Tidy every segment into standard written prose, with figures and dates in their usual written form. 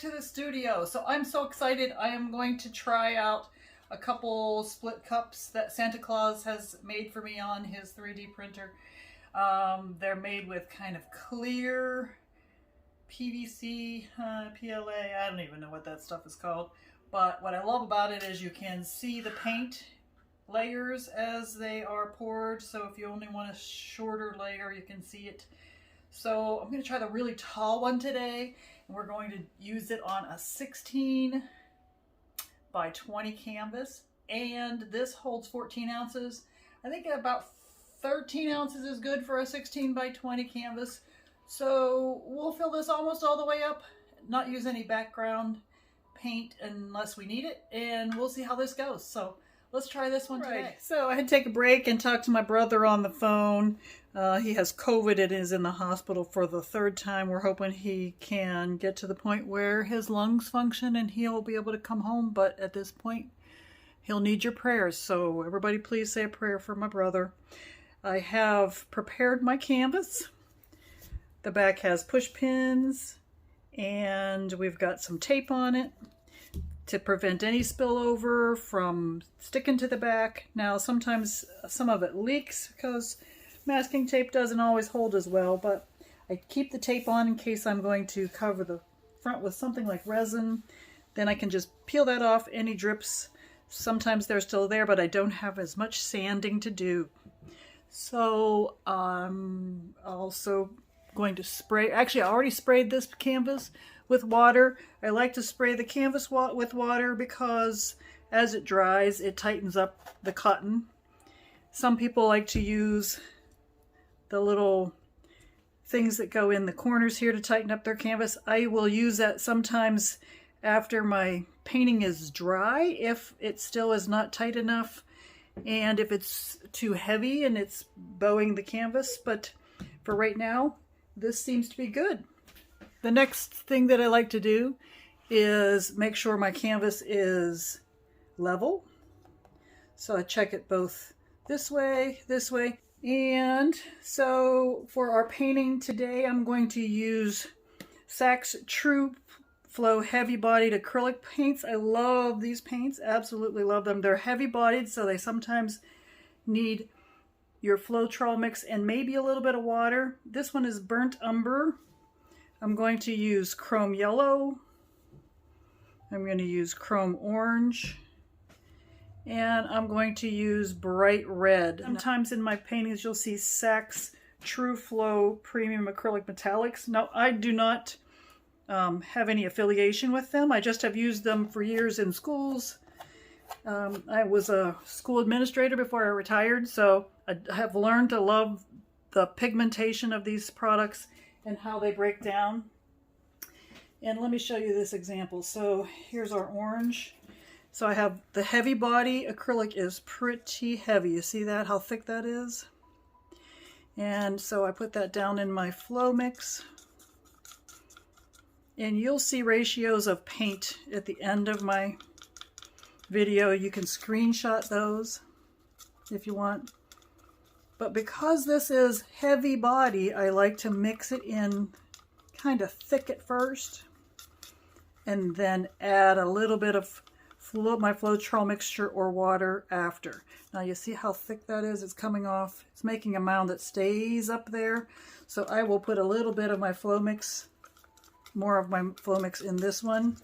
to the studio. So I'm so excited. I am going to try out a couple split cups that Santa Claus has made for me on his 3D printer. They're made with kind of clear PVC, PLA, I don't even know what that stuff is called. But what I love about it is you can see the paint layers as they are poured. So if you only want a shorter layer, you can see it. So I'm going to try the really tall one today, and we're going to use it on a 16 by 20 canvas, and this holds 14 ounces. I think about 13 ounces is good for a 16 by 20 canvas. So we'll fill this almost all the way up, not use any background paint unless we need it, and we'll see how this goes. So let's try this one today. So I had to take a break and talk to my brother on the phone. He has COVID and is in the hospital for the third time. We're hoping he can get to the point where his lungs function and he'll be able to come home. But at this point, he'll need your prayers. So everybody please say a prayer for my brother. I have prepared my canvas. The back has push pins and we've got some tape on it to prevent any spillover from sticking to the back. Now sometimes some of it leaks because masking tape doesn't always hold as well, but I keep the tape on in case I'm going to cover the front with something like resin. Then I can just peel that off. Any drips, sometimes they're still there, but I don't have as much sanding to do. So I'm also going to spray, actually I already sprayed this canvas with water. I like to spray the canvas with water because as it dries, it tightens up the cotton. Some people like to use the little things that go in the corners here to tighten up their canvas. I will use that sometimes after my painting is dry, if it still is not tight enough and if it's too heavy and it's bowing the canvas. But for right now, this seems to be good. The next thing that I like to do is make sure my canvas is level. So I check it both this way. And so for our painting today, I'm going to use Saks True Flow heavy bodied acrylic paints. I love these paints, absolutely love them. They're heavy bodied, so they sometimes need your Floetrol mix and maybe a little bit of water. This one is burnt umber. I'm going to use chrome yellow. I'm going to use chrome orange. And I'm going to use bright red. Sometimes in my paintings you'll see Saks True Flow Premium Acrylic Metallics. Now I do not have any affiliation with them. I just have used them for years in schools. I was a school administrator before I retired, so I have learned to love the pigmentation of these products and how they break down. And let me show you this example. So here's our orange. So I have the heavy body acrylic is pretty heavy. You see that, how thick that is? And so I put that down in my flow mix. And you'll see ratios of paint at the end of my video. You can screenshot those if you want. But because this is heavy body, I like to mix it in kind of thick at first and then add a little bit of my Floetrol mixture or water after. Now you see how thick that is? It's coming off. It's making a mound that stays up there. So I will put a little bit of my flow mix, more of my flow mix in this one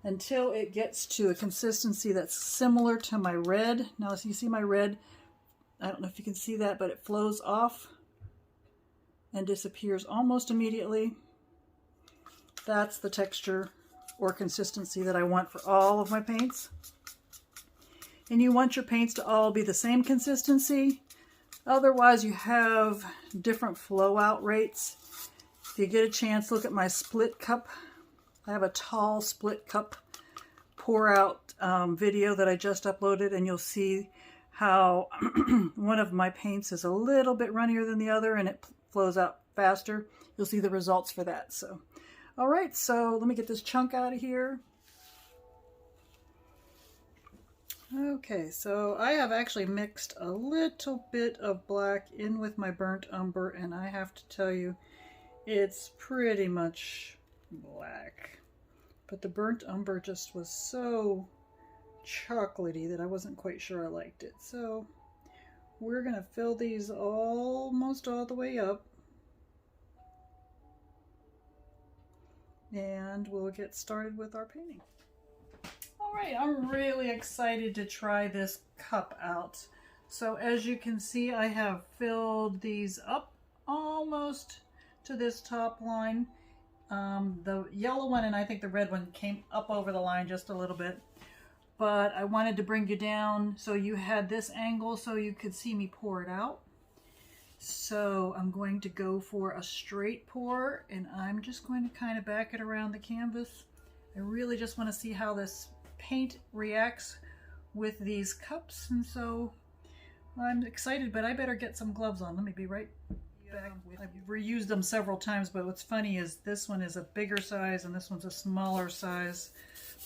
until it gets to a consistency that's similar to my red. Now so you see my red, I don't know if you can see that, but it flows off and disappears almost immediately. That's the texture or consistency that I want for all of my paints. And you want your paints to all be the same consistency. Otherwise you have different flow out rates. If you get a chance, look at my split cup. I have a tall split cup pour out video that I just uploaded, and you'll see how one of my paints is a little bit runnier than the other and it flows out faster. You'll see the results for that. So, all right, so let me get this chunk out of here. Okay, so I have actually mixed a little bit of black in with my burnt umber, and I have to tell you, it's pretty much black. but the burnt umber just was so chocolatey that I wasn't quite sure I liked it. So we're gonna fill these almost all the way up, and we'll get started with our painting. All right, I'm really excited to try this cup out. So as you can see, I have filled these up almost to this top line. The yellow one and I think the red one came up over the line just a little bit, but I wanted to bring you down so you had this angle so you could see me pour it out. So I'm going to go for a straight pour, and I'm just going to kind of back it around the canvas. I really just want to see how this paint reacts with these cups, and so I'm excited, but I better get some gloves on. Let me be right back. I've reused them several times, but what's funny is this one is a bigger size and this one's a smaller size.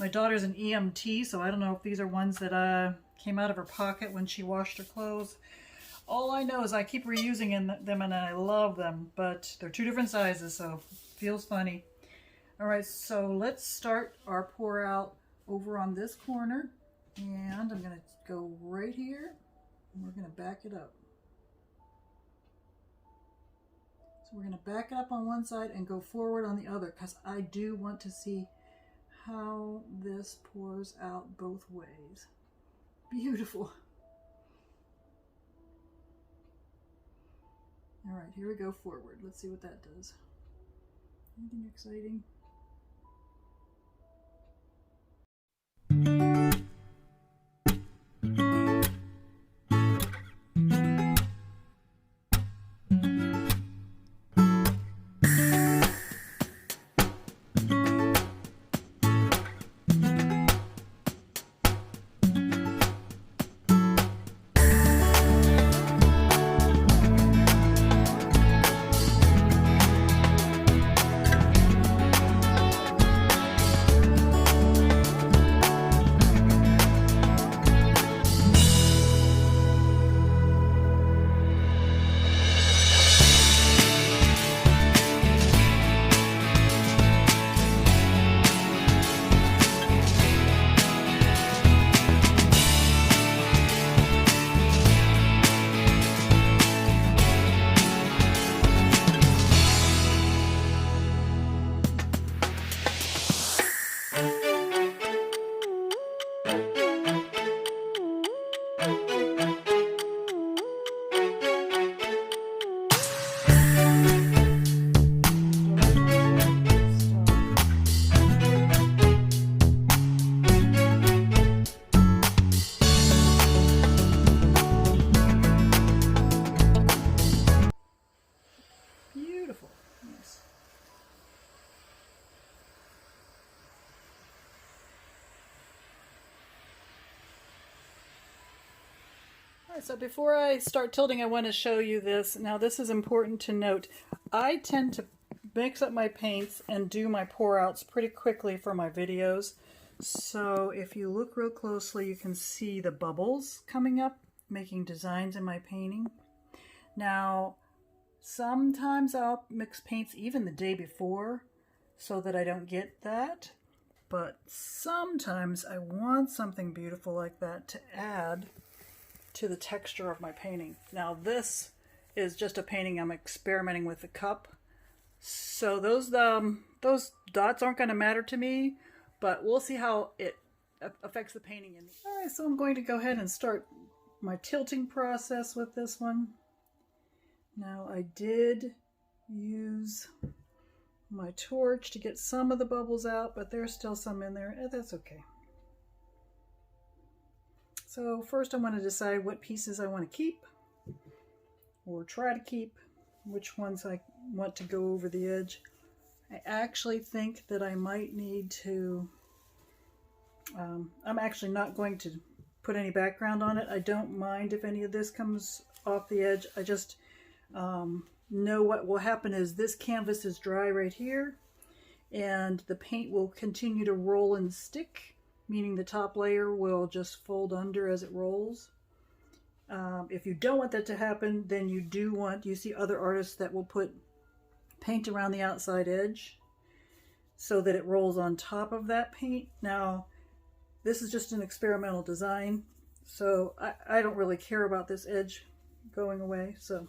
My daughter's an EMT, so I don't know if these are ones that came out of her pocket when she washed her clothes. All I know is I keep reusing them and I love them, but they're two different sizes, so it feels funny. All right, so let's start our pour out over on this corner, and I'm gonna go right here and we're gonna back it up. So we're gonna back it up on one side and go forward on the other, because I do want to see how this pours out both ways. Beautiful. All right, here we go forward. Let's see what that does. Anything exciting? Beautiful. Yes. All right, so before I start tilting, I want to show you this. Now, this is important to note. I tend to mix up my paints and do my pour outs pretty quickly for my videos. So if you look real closely, you can see the bubbles coming up, making designs in my painting. Now, sometimes I'll mix paints even the day before so that I don't get that. But sometimes I want something beautiful like that to add to the texture of my painting. Now, this is just a painting I'm experimenting with the cup. So those dots aren't going to matter to me, but we'll see how it affects the painting. All right, so I'm going to go ahead and start my tilting process with this one. Now, I did use my torch to get some of the bubbles out, but there's still some in there. That's okay. So first I want to decide what pieces I want to keep, or try to keep, which ones I want to go over the edge. I actually think that I might need to, I'm actually not going to put any background on it. I don't mind if any of this comes off the edge. I just know what will happen is this canvas is dry right here, and the paint will continue to roll and stick, meaning the top layer will just fold under as it rolls. If you don't want that to happen, then you see other artists that will put paint around the outside edge. so that it rolls on top of that paint. Now, this is just an experimental design, so I don't really care about this edge going away. So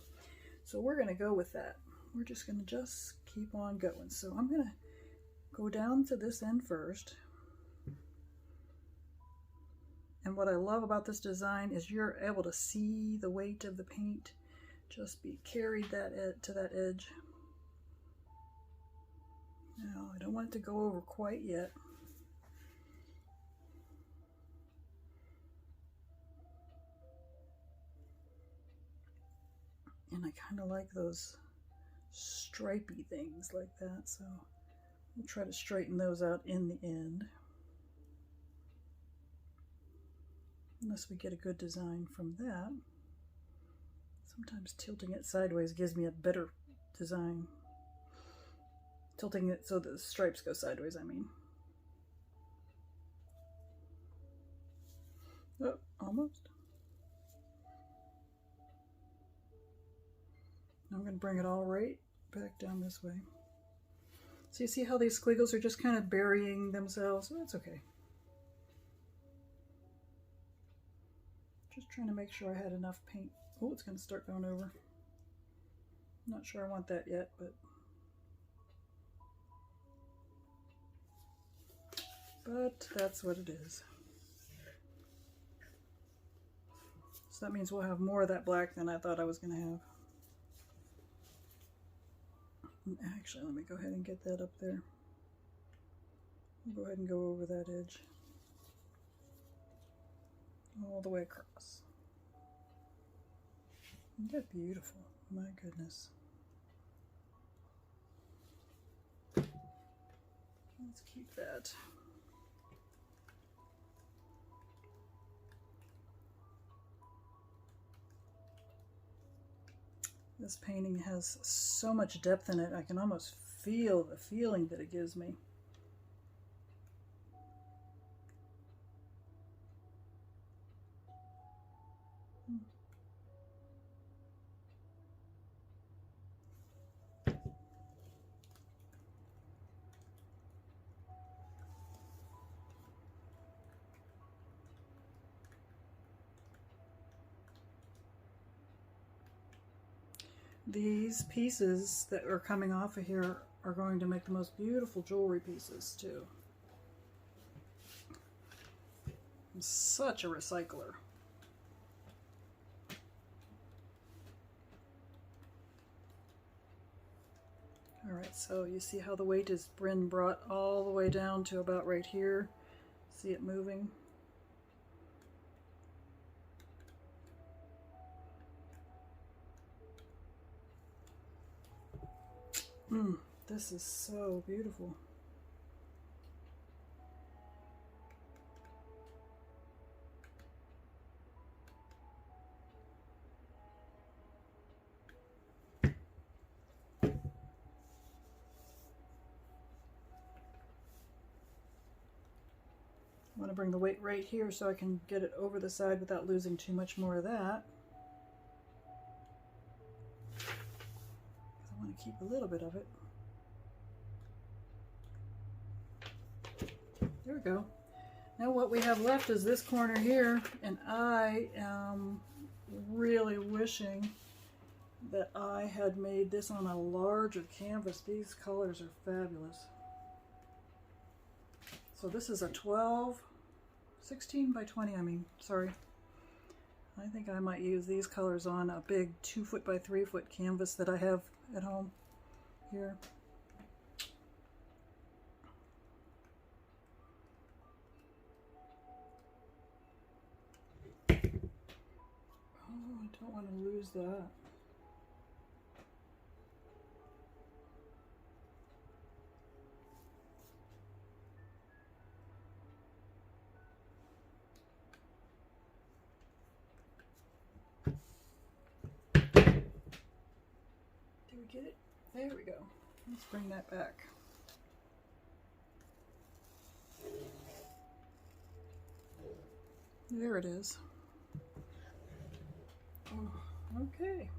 we're going to go with that. We're just going to keep on going. So I'm going to go down to this end first. And what I love about this design is you're able to see the weight of the paint just be carried to that edge. Now, I don't want it to go over quite yet. And I kind of like those stripey things like that, so we'll try to straighten those out in the end. Unless we get a good design from that. Sometimes tilting it sideways gives me a better design. Tilting it so that the stripes go sideways, I mean. Oh, almost. I'm going to bring it all right back down this way. So you see how these squiggles are just kind of burying themselves? Well, that's okay. Just trying to make sure I had enough paint. Oh, it's going to start going over. Not sure I want that yet, but that's what it is. So that means we'll have more of that black than I thought I was going to have. Actually, let me go ahead and get that up there. We'll go ahead and go over that edge. All the way across. Isn't that beautiful? My goodness. Let's keep that. This painting has so much depth in it, I can almost feel the feeling that it gives me. These pieces that are coming off of here are going to make the most beautiful jewelry pieces too. I'm such a recycler. Alright, so you see how the weight is been brought all the way down to about right here. See it moving? This is so beautiful. I want to bring the weight right here so I can get it over the side without losing too much more of that. I want to keep a little bit of it. There we go. Now what we have left is this corner here, and I am really wishing that I had made this on a larger canvas. These colors are fabulous. So this is a 16 by 20, sorry. I think I might use these colors on a big 2 foot by 3 foot canvas that I have at home here. Oh, I don't want to lose that. Did we get it? There we go. Let's bring that back. There it is. Oh, okay.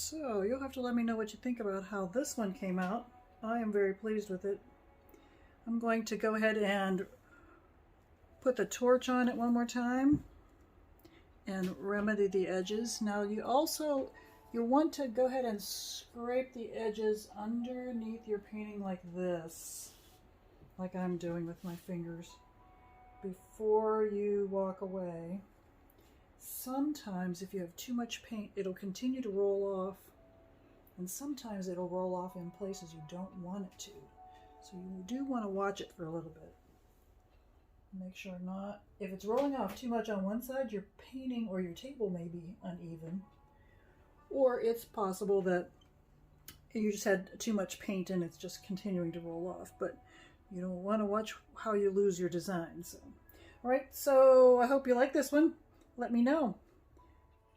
So you'll have to let me know what you think about how this one came out. I am very pleased with it. I'm going to go ahead and put the torch on it one more time and remedy the edges. Now you want to go ahead and scrape the edges underneath your painting like this, like I'm doing with my fingers, before you walk away. Sometimes if you have too much paint, it'll continue to roll off, and sometimes it'll roll off in places you don't want it to. So you do want to watch it for a little bit. Make sure not, if it's rolling off too much on one side, your painting or your table may be uneven. Or it's possible that you just had too much paint and it's just continuing to roll off. But you don't want to watch how you lose your design. So, all right, so I hope you like this one. Let me know.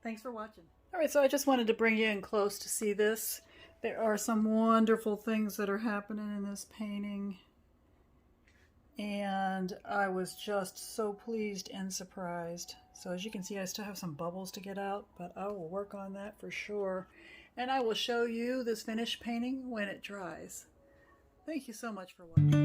Thanks for watching. All right, so I just wanted to bring you in close to see this. There are some wonderful things that are happening in this painting. And I was just so pleased and surprised. So as you can see, I still have some bubbles to get out, but I will work on that for sure. And I will show you this finished painting when it dries. Thank you so much for watching.